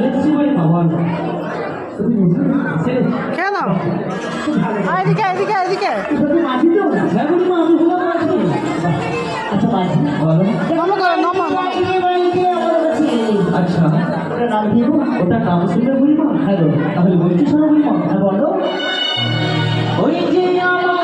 বলেছি বলে বাবা কেন এদিকে এদিকে এদিকে মাঝি তো হ্যাঁ বলি মা আমি হলাম মাঝি আচ্ছা মাঝি বলো নম করো নম আচ্ছা ওটা নাম কি গো ওটা নাম শুনে বলি মা হ্যালো তাহলে বলছি শোনো বলি মা হ্যাঁ বলো ওই যে আমার